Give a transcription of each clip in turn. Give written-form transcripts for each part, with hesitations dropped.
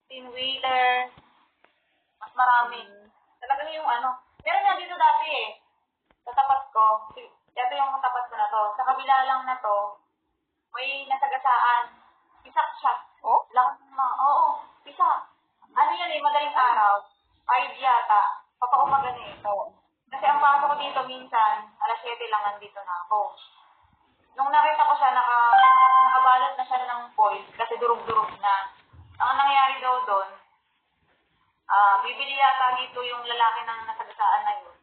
Tin-wheeler, mas marami. Talagang yung ano, meron nga dito dati eh, sa tapat ko, ito yung katapat ko na to. Sa kabila lang na to, may nasagasaan. Pisak siya. Oh? Oo, pisak. Ano yan eh, madaling araw. 5 yata. Papaumaga na eh. Oo. Kasi ang pasok ko dito minsan, alas 7 lang nandito na ako. Nung nakita ko siya, nakabalot na siya ng foil kasi durug-durug na. Ang nangyayari daw doon, bibili yata dito yung lalaki ng nasagasaan na yun.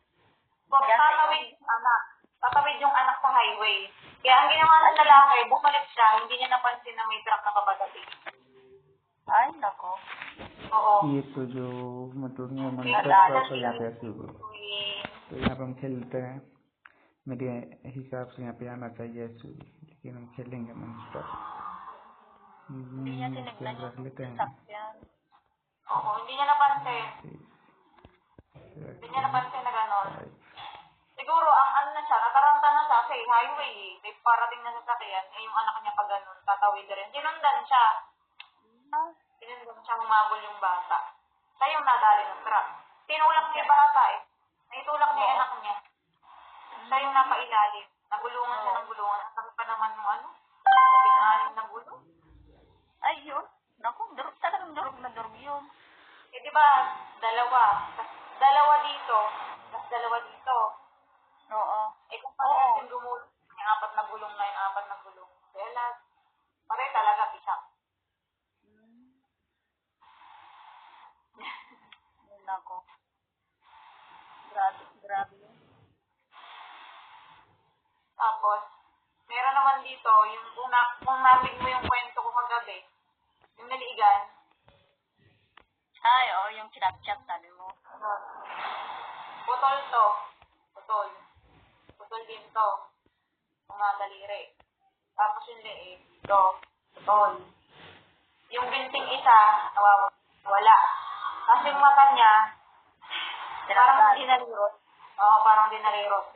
Tatawid yung anak sa highway. Kaya ang ginawa ng lalaki, bumalik siya, hindi niya napansin na may truck na papatabi. Ay, nako. Oo. ये तो जो मतलब Kaya मंदिर तो यहाँ पे ऐसे हुआ tuwing तो यहाँ पे हम खेलते हैं मेरे हिसाब से यहाँ पे आना चाहिए ऐसे लेकिन हम खेलेंगे non stop Hindi niya tinignan रख yung लेते हैं sasakyan. Oo, hindi niya napansin. Hindi niya napansin na gano'n. Siguro, ang ano na siya, nataranta na siya kasi highway eh. May parating na sasakyan, eh yung anak niya pa gano'n, tatawid rin. Sinundan siya. Sinundan siya, humabol yung bata. Siya yung nadali ng truck. Tinulak niya yung bata eh. Naitulak niya yung anak niya. Siya yung napailalim. Nagulungan siya ng gulungan. Ang sakit pa naman yung ano, pinangalim na gulong. Ay, yun. Naku, talagang durog na durog yun. Eh, di ba, dalawa dito, tas dalawa dito. Oo. Eh, kung parehas yung gumulong, yung 4 na gulong na yung 4 na gulong. Kaya lahat, pare talaga, isa. Nako. Grabe yun. Tapos, meron naman dito, yung kung narinig mo yung kwento ko kagabi, yung naliigan, Ay, oo, yung chat sabi mo. putol to. Putol. Putol din to. Mga daliri. Tapos yung leeg, to. Putol. Yung binting isa, nawawala. Kasi yung mata niya, parang dinalirot. Oo, parang dinalirot.